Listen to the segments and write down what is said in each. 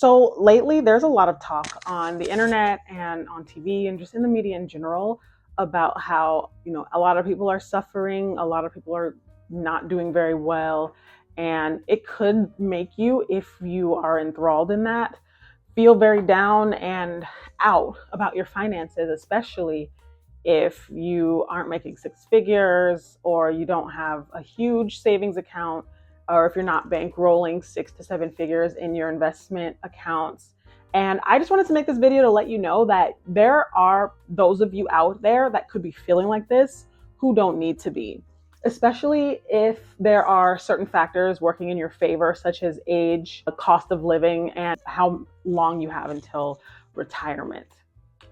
So lately, there's a lot of talk on the internet and on TV and just in the media in general about how, a lot of people are suffering, a lot of people are not doing very well. And it could make you, if you are enthralled in that, feel very down and out about your finances, especially if you aren't making six figures or you don't have a huge savings account or if you're not bankrolling 6 to 7 figures in your investment accounts. And I just wanted to make this video to let you know that there are those of you out there that could be feeling like this who don't need to be, especially if there are certain factors working in your favor, such as age, the cost of living, and how long you have until retirement.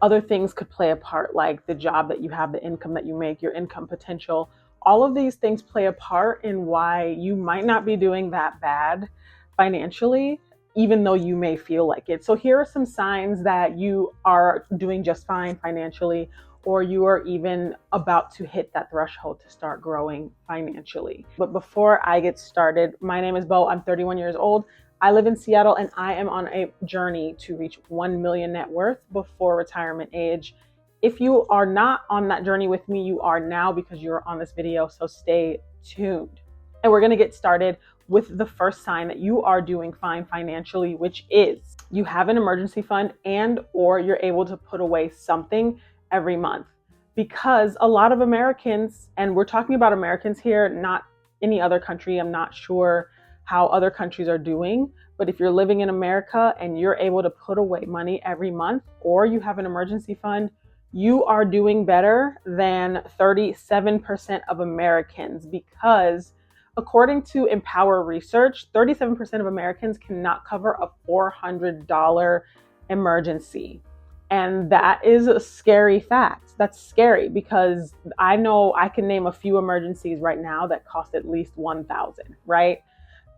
Other things could play a part, like the job that you have, the income that you make, your income potential. All of these things play a part in why you might not be doing that bad financially, even though you may feel like it. So here are some signs that you are doing just fine financially, or you are even about to hit that threshold to start growing financially. But before I get started, my name is Bo. I'm 31 years old. I live in Seattle and I am on a journey to reach 1 million net worth before retirement age. If you are not on that journey with me, you are now, because you're on this video, so stay tuned. And we're gonna get started with the first sign that you are doing fine financially, which is you have an emergency fund and or you're able to put away something every month. Because a lot of Americans, and we're talking about Americans here, not any other country, I'm not sure how other countries are doing, but if you're living in America and you're able to put away money every month or you have an emergency fund, you are doing better than 37% of Americans, because according to Empower Research, 37% of Americans cannot cover a $400 emergency. And that is a scary fact. That's scary, because I know I can name a few emergencies right now that cost at least $1,000, right?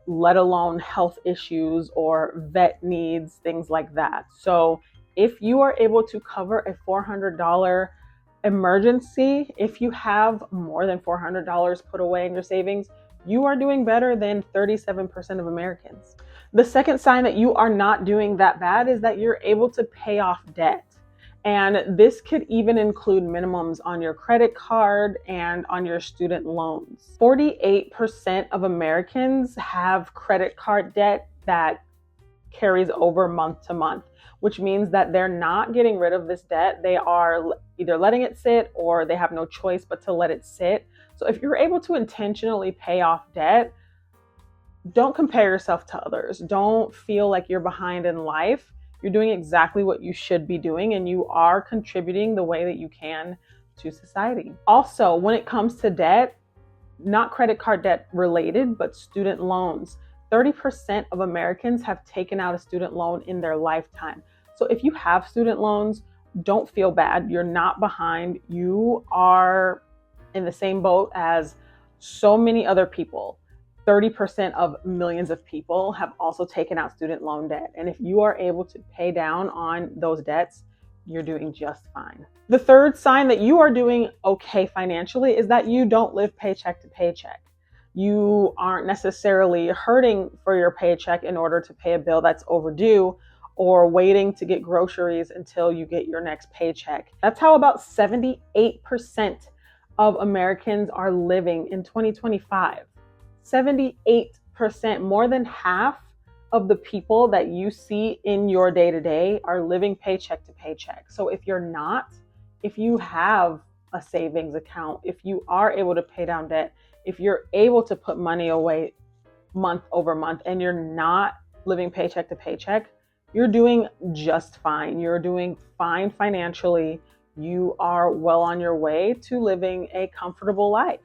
Let alone health issues or vet needs, things like that. So if you are able to cover a $400 emergency, if you have more than $400 put away in your savings, you are doing better than 37% of Americans. The second sign that you are not doing that bad is that you're able to pay off debt. And this could even include minimums on your credit card and on your student loans. 48% of Americans have credit card debt that carries over month to month, which means that they're not getting rid of this debt. They are either letting it sit or they have no choice but to let it sit. So if you're able to intentionally pay off debt, don't compare yourself to others. Don't feel like you're behind in life. You're doing exactly what you should be doing, and you are contributing the way that you can to society. Also, when it comes to debt, not credit card debt related, but student loans, 30% of Americans have taken out a student loan in their lifetime. So if you have student loans, don't feel bad. You're not behind. You are in the same boat as so many other people. 30% of millions of people have also taken out student loan debt. And if you are able to pay down on those debts, you're doing just fine. The third sign that you are doing okay financially is that you don't live paycheck to paycheck. You aren't necessarily hurting for your paycheck in order to pay a bill that's overdue or waiting to get groceries until you get your next paycheck. That's how about 78% of Americans are living in 2025. 78%, more than half of the people that you see in your day-to-day are living paycheck to paycheck. So if you're not, if you have a savings account, if you are able to pay down debt, if you're able to put money away month over month and you're not living paycheck to paycheck, you're doing just fine. You're doing fine financially. You are well on your way to living a comfortable life.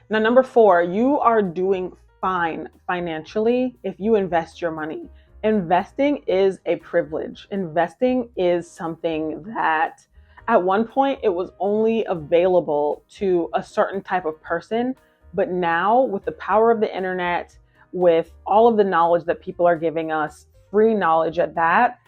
Now, number 4, you are doing fine financially if you invest your money. Investing is a privilege. Investing is something that at one point it was only available to a certain type of person. But now, with the power of the internet, with all of the knowledge that people are giving us, free knowledge at that,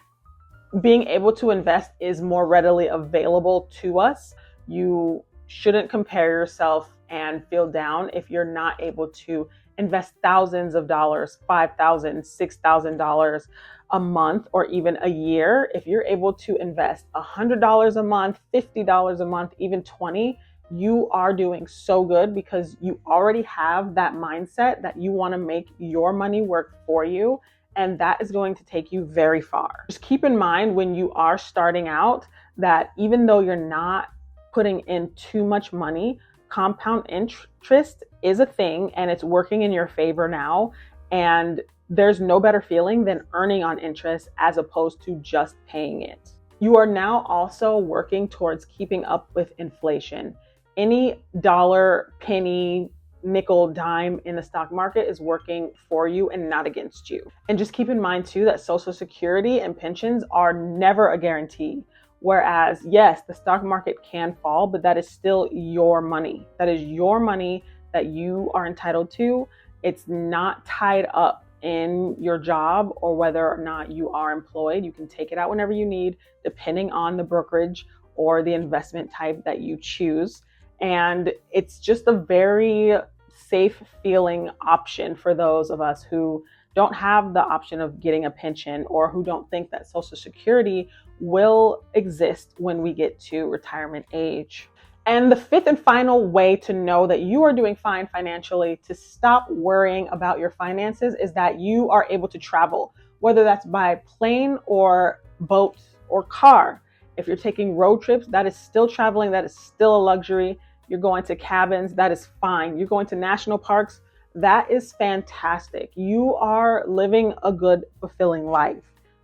being able to invest is more readily available to us. You shouldn't compare yourself and feel down if you're not able to invest thousands of dollars, $5,000, $6,000 a month or even a year, if you're able to invest $100 a month, $50 a month, even 20, you are doing so good because you already have that mindset that you want to make your money work for you. And that is going to take you very far. Just keep in mind when you are starting out that even though you're not putting in too much money, compound interest is a thing and it's working in your favor now. And there's no better feeling than earning on interest as opposed to just paying it. You are now also working towards keeping up with inflation. Any dollar, penny, nickel, dime in the stock market is working for you and not against you. And just keep in mind too that Social Security and pensions are never a guarantee. Whereas, yes, the stock market can fall, but that is still your money. That is your money that you are entitled to. It's not tied up in your job or whether or not you are employed. You can take it out whenever you need, depending on the brokerage or the investment type that you choose. And it's just a very safe feeling option for those of us who don't have the option of getting a pension or who don't think that Social Security will exist when we get to retirement age. And the fifth and final way to know that you are doing fine financially, to stop worrying about your finances, is that you are able to travel, whether that's by plane or boat or car. If you're taking road trips, that is still traveling, that is still a luxury. You're going to cabins, that is fine. You're going to national parks, that is fantastic. You are living a good, fulfilling life.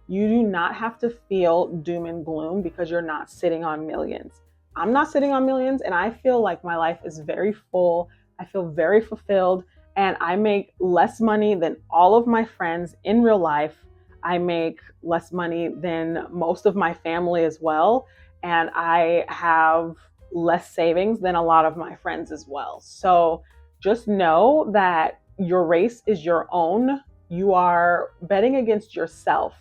You do not have to feel doom and gloom because you're not sitting on millions. I'm not sitting on millions, and I feel like my life is very full. I feel very fulfilled, and I make less money than all of my friends in real life. I make less money than most of my family as well, and I have less savings than a lot of my friends as well. So just know that your race is your own. You are betting against yourself.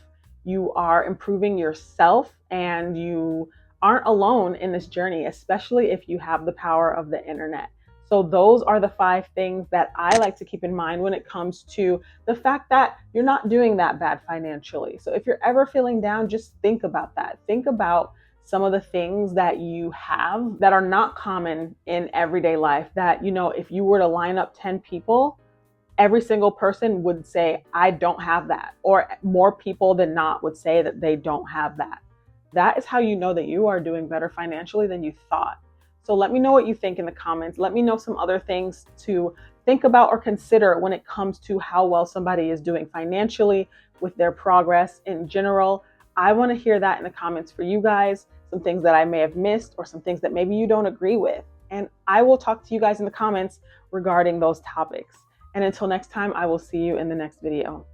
You are improving yourself, and you aren't alone in this journey, especially if you have the power of the internet. So those are the 5 things that I like to keep in mind when it comes to the fact that you're not doing that bad financially. So if you're ever feeling down, just think about that. Think about some of the things that you have that are not common in everyday life, that, you know, if you were to line up 10 people, every single person would say, I don't have that. Or more people than not would say that they don't have that. That is how you know that you are doing better financially than you thought. So let me know what you think in the comments. Let me know some other things to think about or consider when it comes to how well somebody is doing financially, with their progress in general. I want to hear that in the comments for you guys, some things that I may have missed or some things that maybe you don't agree with. And I will talk to you guys in the comments regarding those topics. And until next time, I will see you in the next video.